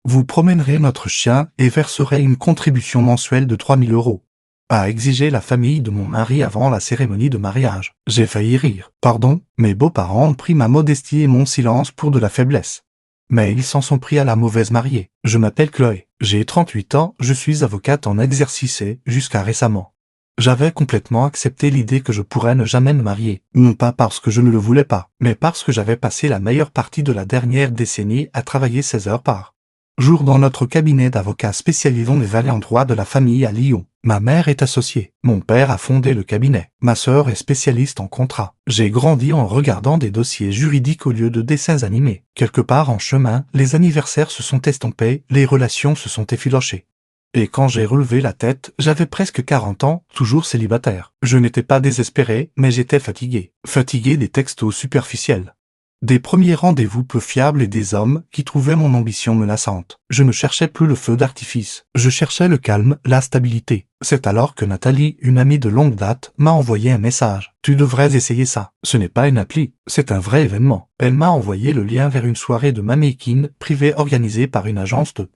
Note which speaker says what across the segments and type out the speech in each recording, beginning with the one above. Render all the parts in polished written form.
Speaker 1: Vous promènerez notre chien et verserez une contribution mensuelle de 3 000 €. A exigé la famille de mon mari avant la cérémonie de mariage. J'ai failli rire. Pardon, mes beaux-parents ont pris ma modestie et mon silence pour de la faiblesse. Mais ils s'en sont pris à la mauvaise mariée. Je m'appelle Chloé. J'ai 38 ans, je suis avocate en exercice et, jusqu'à récemment, j'avais complètement accepté l'idée que je pourrais ne jamais me marier. Non pas parce que je ne le voulais pas, mais parce que j'avais passé la meilleure partie de la dernière décennie à travailler 16 heures par jour dans notre cabinet d'avocats spécialisé dans les valets en droit de la famille à Lyon. Ma mère est associée. Mon père a fondé le cabinet. Ma sœur est spécialiste en contrat. J'ai grandi en regardant des dossiers juridiques au lieu de dessins animés. Quelque part en chemin, les anniversaires se sont estompés, les relations se sont effilochées. Et quand j'ai relevé la tête, j'avais presque 40 ans, toujours célibataire. Je n'étais pas désespéré, mais j'étais fatigué. Fatigué des textos superficiels, des premiers rendez-vous peu fiables et des hommes qui trouvaient mon ambition menaçante. Je ne cherchais plus le feu d'artifice. Je cherchais le calme, la stabilité. C'est alors que Nathalie, une amie de longue date, m'a envoyé un message. Tu devrais essayer ça. Ce n'est pas une appli, c'est un vrai événement. Elle m'a envoyé le lien vers une soirée de matchmaking privée organisée par une agence de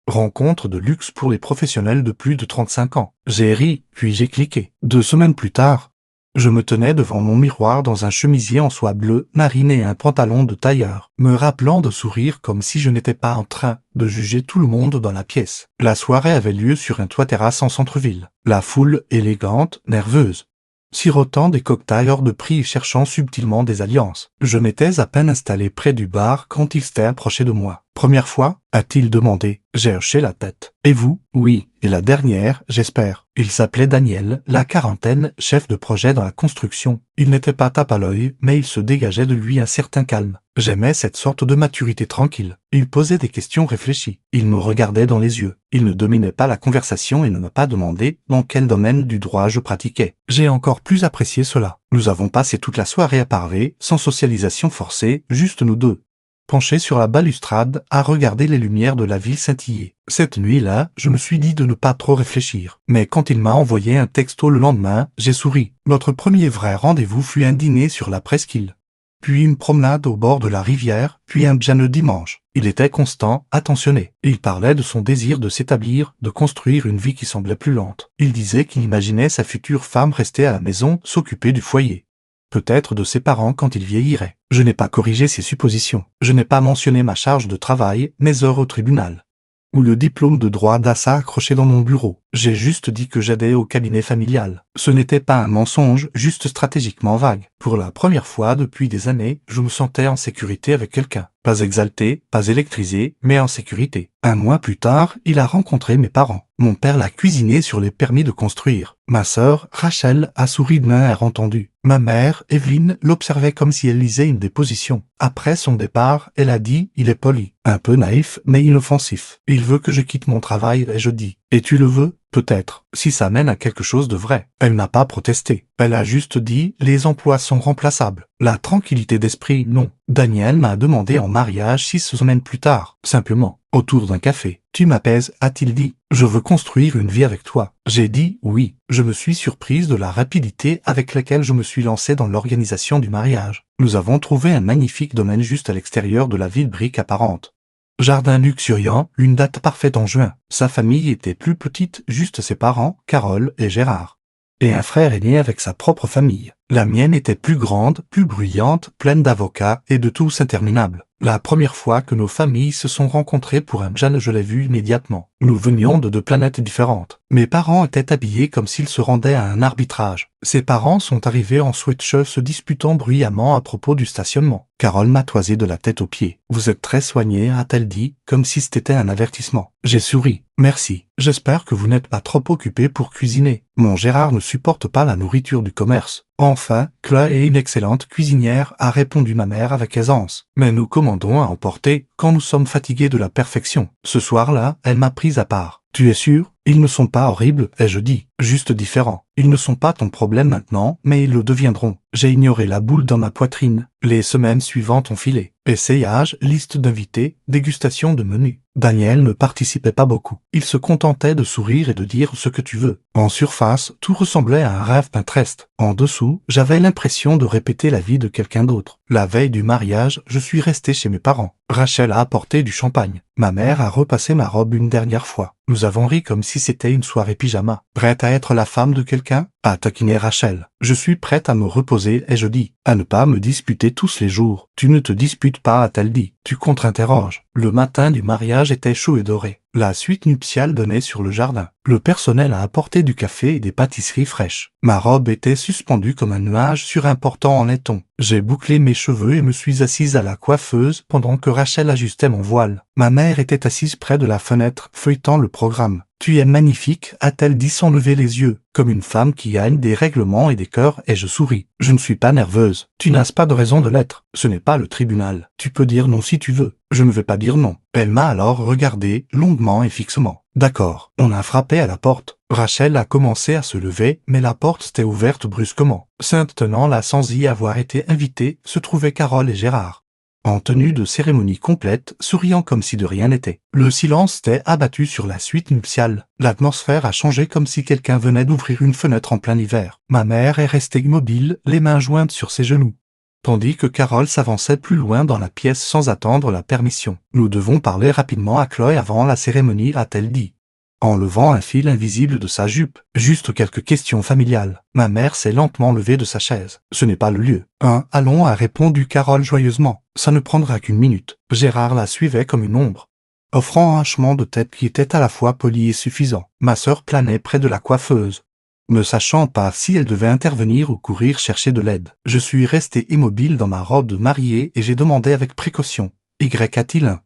Speaker 1: rencontre de luxe pour les professionnels de plus de 35 ans. J'ai ri, puis j'ai cliqué. 2 semaines plus tard, je me tenais devant mon miroir dans un chemisier en soie bleue marine et un pantalon de tailleur, me rappelant de sourire comme si je n'étais pas en train de juger tout le monde dans la pièce. La soirée avait lieu sur un toit terrasse en centre-ville. La foule, élégante, nerveuse, sirotant des cocktails hors de prix et cherchant subtilement des alliances. Je m'étais à peine installé près du bar quand il s'était approché de moi. Première fois, a-t-il demandé. J'ai hoché la tête. Et vous? Oui. Et la dernière, j'espère. Il s'appelait Daniel, la quarantaine, chef de projet dans la construction. Il n'était pas tape à l'œil, mais il se dégageait de lui un certain calme. J'aimais cette sorte de maturité tranquille. Il posait des questions réfléchies. Il me regardait dans les yeux. Il ne dominait pas la conversation et ne m'a pas demandé dans quel domaine du droit je pratiquais. J'ai encore plus apprécié cela. Nous avons passé toute la soirée à parler, sans socialisation forcée, juste nous deux, penché sur la balustrade, à regarder les lumières de la ville scintiller. Cette nuit-là, je me suis dit de ne pas trop réfléchir. Mais quand il m'a envoyé un texto le lendemain, j'ai souri. Notre premier vrai rendez-vous fut un dîner sur la presqu'île, puis une promenade au bord de la rivière, puis un bien le dimanche. Il était constant, attentionné. Il parlait de son désir de s'établir, de construire une vie qui semblait plus lente. Il disait qu'il imaginait sa future femme rester à la maison, s'occuper du foyer, peut-être de ses parents quand il vieillirait. Je n'ai pas corrigé ses suppositions. Je n'ai pas mentionné ma charge de travail, mes heures au tribunal, ou le diplôme de droit d'Assa accroché dans mon bureau. J'ai juste dit que j'aidais au cabinet familial. Ce n'était pas un mensonge, juste stratégiquement vague. Pour la première fois depuis des années, je me sentais en sécurité avec quelqu'un. Pas exalté, pas électrisé, mais en sécurité. Un mois plus tard, il a rencontré mes parents. Mon père l'a cuisiné sur les permis de construire. Ma sœur, Rachel, a souri d'un air entendu. Ma mère, Evelyne, l'observait comme si elle lisait une déposition. Après son départ, elle a dit, il est poli, un peu naïf, mais inoffensif. Il veut que je quitte mon travail et je dis, et tu le veux? Peut-être, si ça mène à quelque chose de vrai. Elle n'a pas protesté. Elle a juste dit, les emplois sont remplaçables. La tranquillité d'esprit, non. Daniel m'a demandé en mariage 6 semaines plus tard. Simplement, autour d'un café. Tu m'apaises, a-t-il dit. Je veux construire une vie avec toi. J'ai dit oui. Je me suis surprise de la rapidité avec laquelle je me suis lancé dans l'organisation du mariage. Nous avons trouvé un magnifique domaine juste à l'extérieur de la ville brique apparente. Jardin luxuriant, une date parfaite en juin. Sa famille était plus petite, juste ses parents, Carole et Gérard, et un frère aîné avec sa propre famille. La mienne était plus grande, plus bruyante, pleine d'avocats et de tous interminables. La première fois que nos familles se sont rencontrées pour un dîner, je l'ai vu immédiatement. Nous venions de 2 planètes différentes. Mes parents étaient habillés comme s'ils se rendaient à un arbitrage. Ses parents sont arrivés en sweatshirt se disputant bruyamment à propos du stationnement. Carole m'a toisé de la tête aux pieds. « Vous êtes très soigné », a-t-elle dit, comme si c'était un avertissement. J'ai souri. « Merci. J'espère que vous n'êtes pas trop occupé pour cuisiner. Mon Gérard ne supporte pas la nourriture du commerce. » Enfin, Chloé est une excellente cuisinière, a répondu ma mère avec aisance. Mais nous commandons à emporter quand nous sommes fatigués de la perfection. Ce soir-là, elle m'a prise à part. Tu es sûr? Ils ne sont pas horribles, ai-je dit. Juste différents. Ils ne sont pas ton problème maintenant, mais ils le deviendront. J'ai ignoré la boule dans ma poitrine. Les semaines suivantes ont filé. Essayage, liste d'invités, dégustation de menus. Daniel ne participait pas beaucoup. Il se contentait de sourire et de dire ce que tu veux. En surface, tout ressemblait à un rêve Pinterest. En dessous, j'avais l'impression de répéter la vie de quelqu'un d'autre. La veille du mariage, je suis resté chez mes parents. Rachel a apporté du champagne. Ma mère a repassé ma robe une dernière fois. Nous avons ri comme si c'était une soirée pyjama. Prête à être la femme de quelqu'un? A taquiné Rachel. Je suis prête à me reposer, ai-je dit. À ne pas me disputer tous les jours. Tu ne te disputes pas, a-t-elle dit. Tu contre-interroges. Le matin du mariage était chaud et doré. La suite nuptiale donnait sur le jardin. Le personnel a apporté du café et des pâtisseries fraîches. Ma robe était suspendue comme un nuage sur un portant en laiton. J'ai bouclé mes cheveux et me suis assise à la coiffeuse pendant que Rachel ajustait mon voile. Ma mère était assise près de la fenêtre, feuilletant le programme. Tu es magnifique, a-t-elle dit sans lever les yeux, comme une femme qui gagne des règlements et des cœurs, et je souris. Je ne suis pas nerveuse. Tu n'as pas de raison de l'être. Ce n'est pas le tribunal. Tu peux dire non si tu veux. Je ne vais pas dire non. Elle m'a alors regardé, longuement et fixement. D'accord. On a frappé à la porte. Rachel a commencé à se lever, mais la porte s'était ouverte brusquement. Maintenant là, sans y avoir été invité, se trouvaient Carole et Gérard. En tenue de cérémonie complète, souriant comme si de rien n'était. Le silence s'était abattu sur la suite nuptiale. L'atmosphère a changé comme si quelqu'un venait d'ouvrir une fenêtre en plein hiver. Ma mère est restée immobile, les mains jointes sur ses genoux, tandis que Carole s'avançait plus loin dans la pièce sans attendre la permission. Nous devons parler rapidement à Chloé avant la cérémonie, a-t-elle dit, en levant un fil invisible de sa jupe. Juste quelques questions familiales. Ma mère s'est lentement levée de sa chaise. Ce n'est pas le lieu. Allons, a répondu Carole joyeusement. Ça ne prendra qu'une minute. Gérard la suivait comme une ombre, offrant un hochement de tête qui était à la fois poli et suffisant. Ma sœur planait près de la coiffeuse, me sachant pas si elle devait intervenir ou courir chercher de l'aide. Je suis resté immobile dans ma robe de mariée et j'ai demandé avec précaution. Y a-t-il un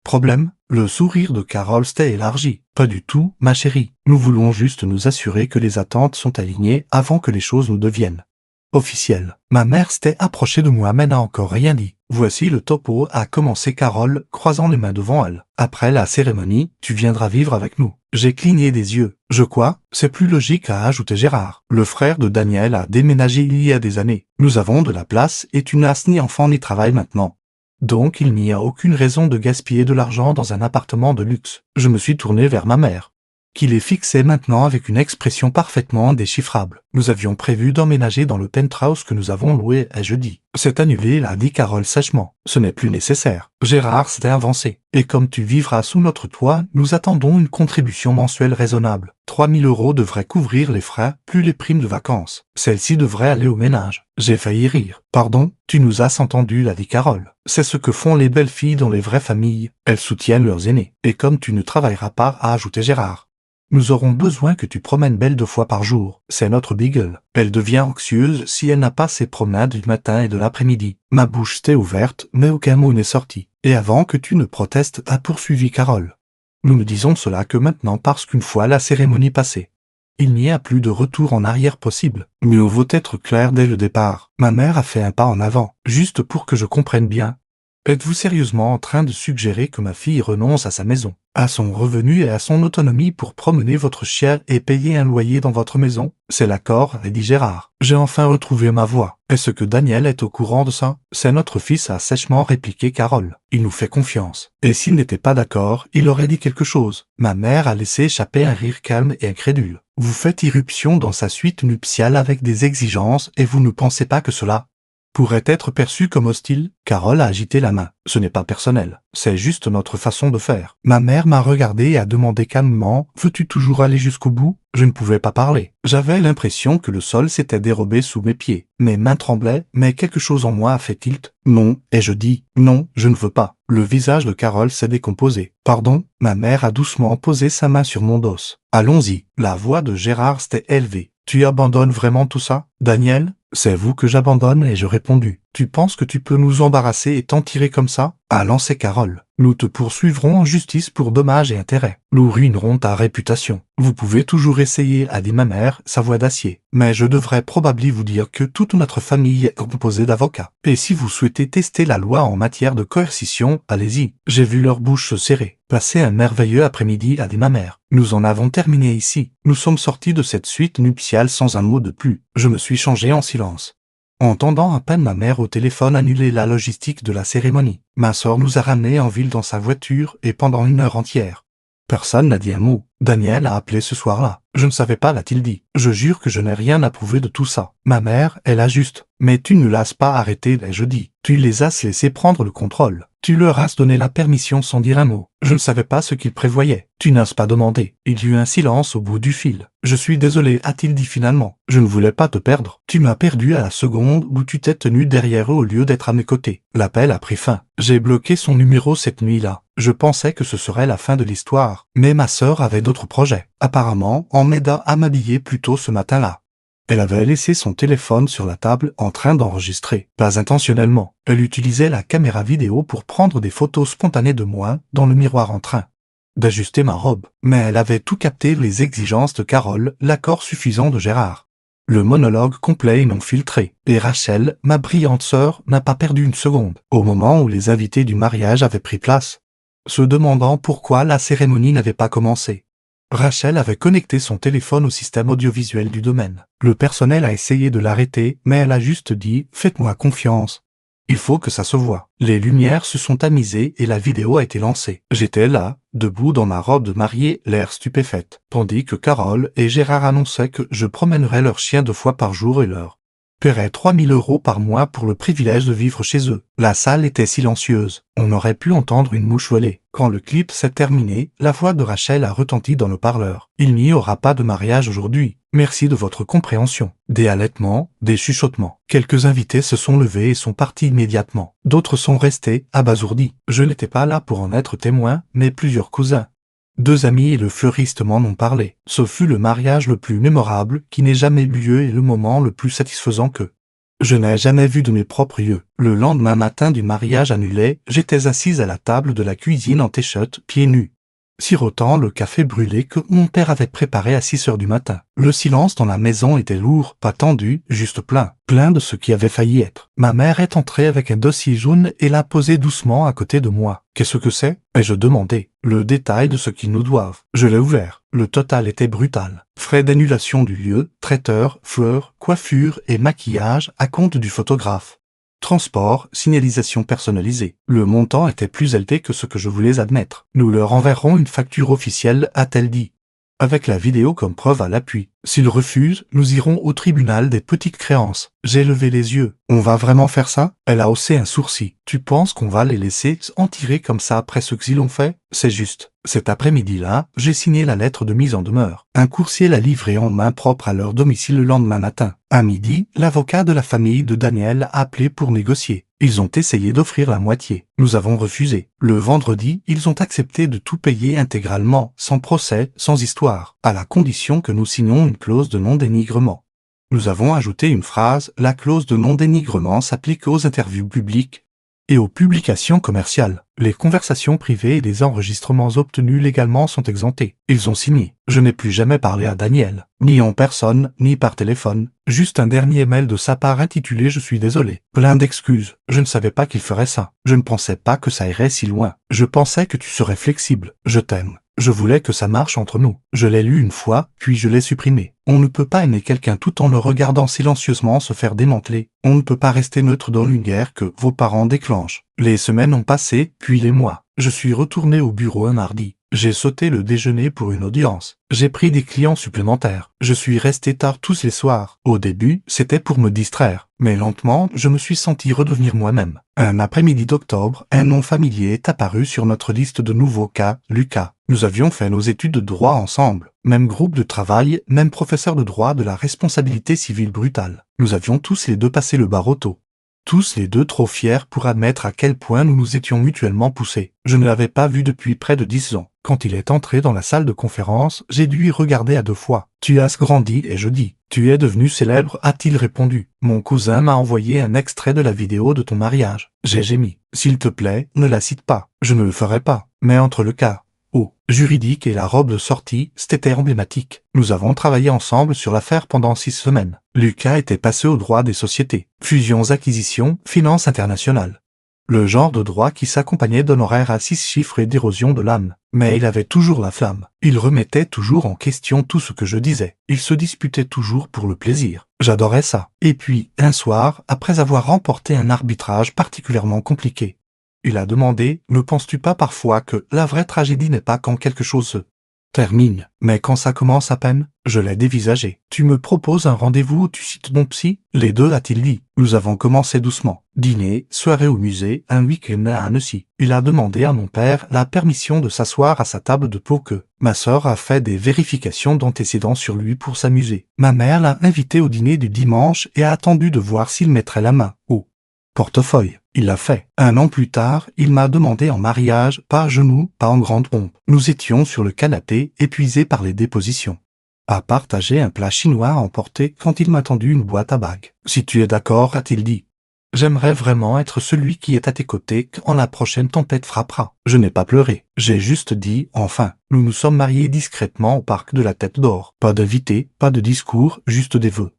Speaker 1: problème? Le sourire de Carole s'était élargi. Pas du tout, ma chérie. Nous voulons juste nous assurer que les attentes sont alignées avant que les choses nous deviennent officielles. Ma mère s'était approchée de moi mais n'a encore rien dit. Voici le topo, a commencé Carole, croisant les mains devant elle. Après la cérémonie, tu viendras vivre avec nous. J'ai cligné des yeux. Je crois, c'est plus logique, a ajouté Gérard. Le frère de Daniel a déménagé il y a des années. Nous avons de la place et tu n'as ni enfant ni travail maintenant. Donc il n'y a aucune raison de gaspiller de l'argent dans un appartement de luxe. Je me suis tourné vers ma mère, qui les fixait maintenant avec une expression parfaitement indéchiffrable. Nous avions prévu d'emménager dans le penthouse que nous avons loué, ai-je dit. C'est annulé, l'a dit Carole sèchement. Ce n'est plus nécessaire. Gérard s'était avancé. Et comme tu vivras sous notre toit, nous attendons une contribution mensuelle raisonnable. 3 000 € devraient couvrir les frais, plus les primes de vacances. Celle-ci devrait aller au ménage. J'ai failli rire. Pardon, tu nous as entendus, l'a dit Carole. C'est ce que font les belles filles dans les vraies familles. Elles soutiennent leurs aînés. Et comme tu ne travailleras pas, a ajouté Gérard, nous aurons besoin que tu promènes Belle 2 fois par jour. C'est notre beagle. Elle devient anxieuse si elle n'a pas ses promenades du matin et de l'après-midi. Ma bouche s'était ouverte, mais aucun mot n'est sorti. Et avant que tu ne protestes, a poursuivi Carole, nous ne disons cela que maintenant parce qu'une fois la cérémonie passée, il n'y a plus de retour en arrière possible. Mieux vaut être clair dès le départ. Ma mère a fait un pas en avant, juste pour que je comprenne bien. Êtes-vous sérieusement en train de suggérer que ma fille renonce à sa maison, à son revenu et à son autonomie pour promener votre chien et payer un loyer dans votre maison? C'est l'accord, a dit Gérard. J'ai enfin retrouvé ma voix. Est-ce que Daniel est au courant de ça? C'est notre fils, a sèchement répliqué Carole. Il nous fait confiance. Et s'il n'était pas d'accord, il aurait dit quelque chose. Ma mère a laissé échapper un rire calme et incrédule. Vous faites irruption dans sa suite nuptiale avec des exigences et vous ne pensez pas que cela pourrait être perçu comme hostile? Carole a agité la main. Ce n'est pas personnel. C'est juste notre façon de faire. Ma mère m'a regardé et a demandé calmement, veux-tu toujours aller jusqu'au bout? Je ne pouvais pas parler. J'avais l'impression que le sol s'était dérobé sous mes pieds. Mes mains tremblaient, mais quelque chose en moi a fait tilt. Non, et je dis, non, je ne veux pas. Le visage de Carole s'est décomposé. Pardon? Ma mère a doucement posé sa main sur mon dos. Allons-y. La voix de Gérard s'était élevée. Tu abandonnes vraiment tout ça, Daniel? C'est vous que j'abandonne, ai-je répondu. Tu penses que tu peux nous embarrasser et t'en tirer comme ça? A lancé Carole. Nous te poursuivrons en justice pour dommages et intérêts. Nous ruinerons ta réputation. Vous pouvez toujours essayer, a dit ma mère, sa voix d'acier. Mais je devrais probablement vous dire que toute notre famille est composée d'avocats. Et si vous souhaitez tester la loi en matière de coercition, allez-y. J'ai vu leur bouche se serrer. Passez un merveilleux après-midi, a dit ma mère. Nous en avons terminé ici. Nous sommes sortis de cette suite nuptiale sans un mot de plus. Je me suis changé en silence, entendant à peine ma mère au téléphone annuler la logistique de la cérémonie. Ma sœur nous a ramenés en ville dans sa voiture et pendant 1 heure entière, Personne n'a dit un mot. Daniel a appelé ce soir-là. Je ne savais pas, l'a-t-il dit. Je jure que je n'ai rien approuvé de tout ça. Ma mère, elle a juste. Mais tu ne l'as pas arrêté, l'ai-je dit. Tu les as laissés prendre le contrôle. Tu leur as donné la permission sans dire un mot. Je ne savais pas ce qu'ils prévoyaient. Tu n'as pas demandé. Il y eut un silence au bout du fil. Je suis désolé, a-t-il dit finalement. Je ne voulais pas te perdre. Tu m'as perdu à la seconde où tu t'es tenu derrière eux au lieu d'être à mes côtés. L'appel a pris fin. J'ai bloqué son numéro cette nuit-là. Je pensais que ce serait la fin de l'histoire. Mais ma sœur avait d'autres projets. Apparemment, on m'aida à m'habiller plus tôt ce matin-là. Elle avait laissé son téléphone sur la table en train d'enregistrer. Pas intentionnellement. Elle utilisait la caméra vidéo pour prendre des photos spontanées de moi dans le miroir en train d'ajuster ma robe. Mais elle avait tout capté, les exigences de Carole, l'accord suffisant de Gérard. Le monologue complet et non filtré. Et Rachel, ma brillante sœur, n'a pas perdu une seconde. Au moment où les invités du mariage avaient pris place, se demandant pourquoi la cérémonie n'avait pas commencé. Rachel avait connecté son téléphone au système audiovisuel du domaine. Le personnel a essayé de l'arrêter, mais elle a juste dit « Faites-moi confiance. Il faut que ça se voie ». Les lumières se sont tamisées et la vidéo a été lancée. J'étais là, debout dans ma robe de mariée, l'air stupéfaite, tandis que Carole et Gérard annonçaient que je promènerais leur chien 2 fois par jour et leur paierais 3 000 € par mois pour le privilège de vivre chez eux. La salle était silencieuse. On aurait pu entendre une mouche voler. Quand le clip s'est terminé, la voix de Rachel a retenti dans le parleur. Il n'y aura pas de mariage aujourd'hui. Merci de votre compréhension. Des halètements, des chuchotements. Quelques invités se sont levés et sont partis immédiatement. D'autres sont restés, abasourdis. Je n'étais pas là pour en être témoin, mais plusieurs cousins. 2 amis et le fleuriste m'en ont parlé. Ce fut le mariage le plus mémorable qui n'ait jamais eu lieu et le moment le plus satisfaisant que je n'ai jamais vu de mes propres yeux. Le lendemain matin du mariage annulé, j'étais assise à la table de la cuisine en t-shirt, pieds nus, sirotant le café brûlé que mon père avait préparé à 6 heures du matin. Le silence dans la maison était lourd, pas tendu, juste plein de ce qui avait failli être. Ma mère est entrée avec un dossier jaune et l'a posé doucement à côté de moi. « Qu'est-ce que c'est ?» ai-je demandé. Le détail de ce qu'ils nous doivent. Je l'ai ouvert. Le total était brutal. Frais d'annulation du lieu, traiteur, fleurs, coiffure et maquillage à compte du photographe. Transport, signalisation personnalisée. Le montant était plus élevé que ce que je voulais admettre. Nous leur enverrons une facture officielle, a-t-elle dit, avec la vidéo comme preuve à l'appui. S'ils refusent, nous irons au tribunal des petites créances. J'ai levé les yeux. On va vraiment faire ça? Elle a haussé un sourcil. Tu penses qu'on va les laisser en tirer comme ça après ce qu'ils ont fait? C'est juste. Cet après-midi-là, j'ai signé la lettre de mise en demeure. Un coursier l'a livrée en main propre à leur domicile le lendemain matin. À midi, l'avocat de la famille de Daniel a appelé pour négocier. Ils ont essayé d'offrir la moitié. Nous avons refusé. Le vendredi, ils ont accepté de tout payer intégralement, sans procès, sans histoire, à la condition que nous signions une clause de non-dénigrement. Nous avons ajouté une phrase, la clause de non-dénigrement s'applique aux interviews publiques et aux publications commerciales. Les conversations privées et les enregistrements obtenus légalement sont exemptés. Ils ont signé. Je n'ai plus jamais parlé à Daniel, ni en personne, ni par téléphone. Juste un dernier mail de sa part intitulé « Je suis désolé ». Plein d'excuses. Je ne savais pas qu'il ferait ça. Je ne pensais pas que ça irait si loin. Je pensais que tu serais flexible. Je t'aime. Je voulais que ça marche entre nous. Je l'ai lu une fois, puis je l'ai supprimé. On ne peut pas aimer quelqu'un tout en le regardant silencieusement se faire démanteler. On ne peut pas rester neutre dans une guerre que vos parents déclenchent. Les semaines ont passé, puis les mois. Je suis retourné au bureau un mardi. J'ai sauté le déjeuner pour une audience. J'ai pris des clients supplémentaires. Je suis resté tard tous les soirs. Au début, c'était pour me distraire. Mais lentement, je me suis senti redevenir moi-même. Un après-midi d'octobre, un nom familier est apparu sur notre liste de nouveaux cas, Lucas. Nous avions fait nos études de droit ensemble. Même groupe de travail, même professeur de droit de la responsabilité civile brutale. Nous avions tous les deux passé le barreau tôt. Tous les deux trop fiers pour admettre à quel point nous nous étions mutuellement poussés. Je ne l'avais pas vu depuis près de 10 ans. Quand il est entré dans la salle de conférence, j'ai dû y regarder à 2 fois. « Tu as grandi » ai-je dit. « Tu es devenu célèbre » a-t-il répondu. « Mon cousin m'a envoyé un extrait de la vidéo de ton mariage. » J'ai gémi. « S'il te plaît, ne la cite pas. Je ne le ferai pas. » Mais entre le cas juridique et la robe de sortie, c'était emblématique. Nous avons travaillé ensemble sur l'affaire pendant 6 semaines. Lucas était passé au droit des sociétés, fusions-acquisitions, finances internationales. Le genre de droit qui s'accompagnait d'honoraires à 6 chiffres et d'érosion de l'âme. Mais il avait toujours la flamme. Il remettait toujours en question tout ce que je disais. Il se disputait toujours pour le plaisir. J'adorais ça. Et puis, un soir, après avoir remporté un arbitrage particulièrement compliqué, Il a demandé, ne penses-tu pas parfois que la vraie tragédie n'est pas quand quelque chose se termine, mais quand ça commence à peine? Je l'ai dévisagé. Tu me proposes un rendez-vous où tu cites mon psy? Les deux, a-t-il dit. Nous avons commencé doucement. Dîner, soirée au musée, un week-end à Annecy. Il a demandé à mon père la permission de s'asseoir à sa table de poker. Ma sœur a fait des vérifications d'antécédents sur lui pour s'amuser. Ma mère l'a invité au dîner du dimanche et a attendu de voir s'il mettrait la main au portefeuille. Il l'a fait. 1 an plus tard, il m'a demandé en mariage, pas à genoux, pas en grande pompe. Nous étions sur le canapé, épuisés par les dépositions. À partager un plat chinois à emporter quand il m'a tendu une boîte à bagues. Si tu es d'accord, a-t-il dit. J'aimerais vraiment être celui qui est à tes côtés quand la prochaine tempête frappera. Je n'ai pas pleuré. J'ai juste dit, enfin, nous nous sommes mariés discrètement au parc de la Tête d'Or. Pas d'invités, pas de discours, juste des vœux.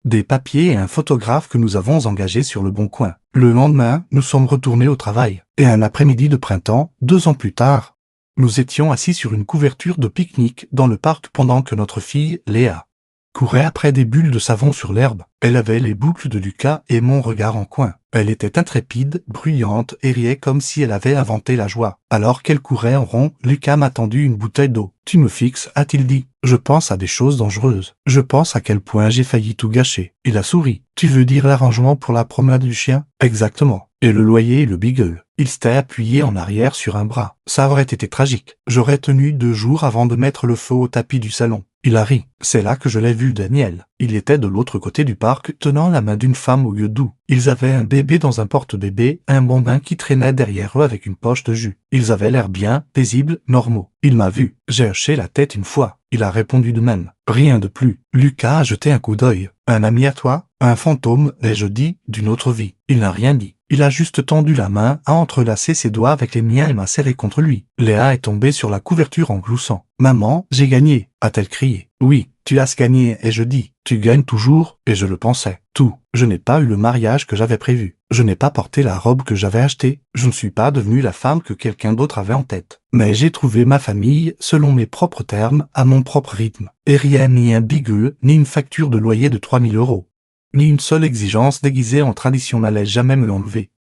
Speaker 1: Des papiers et un photographe que nous avons engagé sur le Bon Coin. Le lendemain, nous sommes retournés au travail. Et un après-midi de printemps, 2 ans plus tard, nous étions assis sur une couverture de pique-nique dans le parc pendant que notre fille, Léa, courait après des bulles de savon sur l'herbe. Elle avait les boucles de Lucas et mon regard en coin. Elle était intrépide, bruyante et riait comme si elle avait inventé la joie. Alors qu'elle courait en rond, Lucas m'a tendu une bouteille d'eau. « Tu me fixes » a-t-il dit. « Je pense à des choses dangereuses. Je pense à quel point j'ai failli tout gâcher. » Il a souri. « Tu veux dire l'arrangement pour la promenade du chien ?»« Exactement. Et le loyer et le beagle. » Il s'était appuyé en arrière sur un bras. Ça aurait été tragique. J'aurais tenu 2 jours avant de mettre le feu au tapis du salon. Il a ri. C'est là que je l'ai vu, Daniel. Il était de l'autre côté du parc, tenant la main d'une femme aux yeux doux. Ils avaient un bébé dans un porte-bébé, un bambin qui traînait derrière eux avec une poche de jus. Ils avaient l'air bien, paisibles, normaux. Il m'a vu. J'ai hoché la tête une fois. Il a répondu de même. Rien de plus. Lucas a jeté un coup d'œil. Un ami à toi? Un fantôme, ai-je dit, d'une autre vie. Il n'a rien dit. Il a juste tendu la main, a entrelacé ses doigts avec les miens et m'a serré contre lui. Léa est tombée sur la couverture en gloussant. « Maman, j'ai gagné !» a-t-elle crié. « Oui, tu as gagné, ai-je dit. Tu gagnes toujours, et je le pensais. Tout. Je n'ai pas eu le mariage que j'avais prévu. Je n'ai pas porté la robe que j'avais achetée. Je ne suis pas devenue la femme que quelqu'un d'autre avait en tête. Mais j'ai trouvé ma famille, selon mes propres termes, à mon propre rythme. Et rien, ni un bigue, ni une facture de loyer de 3000 €. Ni une seule exigence déguisée en tradition n'allait jamais me l'enlever.